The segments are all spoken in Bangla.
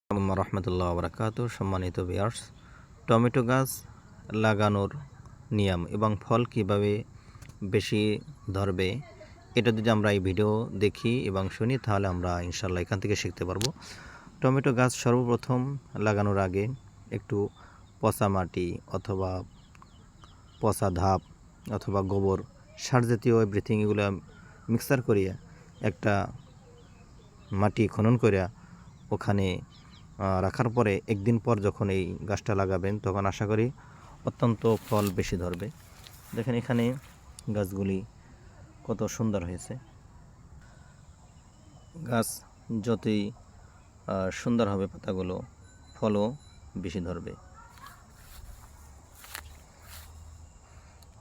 আসসালামু রহমতুল্লাহ বরকাত। সম্মানিত ভিউয়ার্স, টমেটো গাছ লাগানোর নিয়ম এবং ফল কিভাবে বেশি ধরবে এটা যদি আমরা এই ভিডিও দেখি এবং শুনি তাহলে আমরা ইনশাল্লাহ এখান থেকে শিখতে পারবো। টমেটো গাছ সর্বপ্রথম লাগানোর আগে একটু পচা মাটি অথবা পচা ধাপ অথবা গোবর সার জাতীয় এভরিথিং এগুলো মিক্সার করিয়া একটা মাটি খনন করিয়া ওখানে রাখার পরে একদিন পর যখন এই গাছটা লাগাবেন তখন আশা করি অত্যন্ত ফল বেশি ধরবে। দেখেন এখানে গাছগুলি কত সুন্দর হয়েছে। গাছ যতই সুন্দর হবে পাতাগুলো ফলও বেশি ধরবে।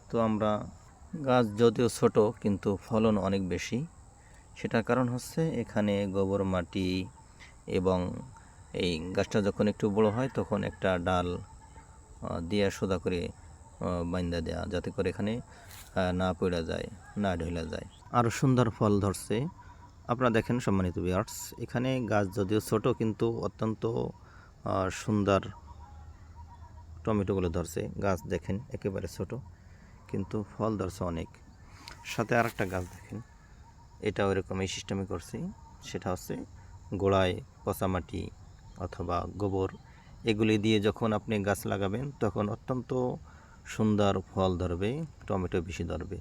তো আমরা গাছ যদিও ছোট কিন্তু ফলন অনেক বেশি, সেটার কারণ হচ্ছে এখানে গোবর মাটি এবং এই গাছটা যখন একটু বড় হয় তখন একটা ডাল দিয়ে সোজা করে বাইন্দা দেওয়া, যাতে করে এখানে না পড়া যায়, না ঢইলা যায়, আরও সুন্দর ফল ধরছে। আপনারা দেখেন সম্মানিত ভিউয়ার্স, এখানে গাছ যদিও ছোট কিন্তু অত্যন্ত সুন্দর টমেটোগুলো ধরছে। গাছ দেখেন একেবারে ছোট কিন্তু ফল ধরছে অনেক। সাথে আর একটা গাছ দেখেন, এটা ওইরকম এই সিস্টেমে করছি। সেটা হচ্ছে গোড়ায় পচা মাটি অথবা গোবর এগুলি দিয়ে যখন আপনি গাছ লাগাবেন তখন অত্যন্ত সুন্দর ফল ধরবে, টমেটো বেশি ধরবে।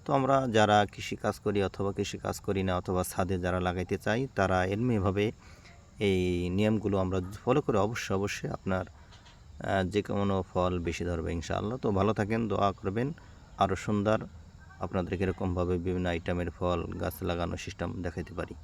তো আমরা যারা কৃষি কাজ করি অথবা কৃষি কাজ করি না অথবা ছাদে যারা লাগাইতে চাই তারা এমনিভাবে এই নিয়মগুলো আমরা ফলো করে অবশ্যই আপনার যে কোনো ফল বেশি ধরবে ইনশাআল্লাহ। তো ভালো থাকেন, দোয়া করবেন আরও সুন্দর আপনাদেরকে এরকমভাবে বিভিন্ন আইটেমের ফল গাছ লাগানোর সিস্টেম দেখাইতে পারি।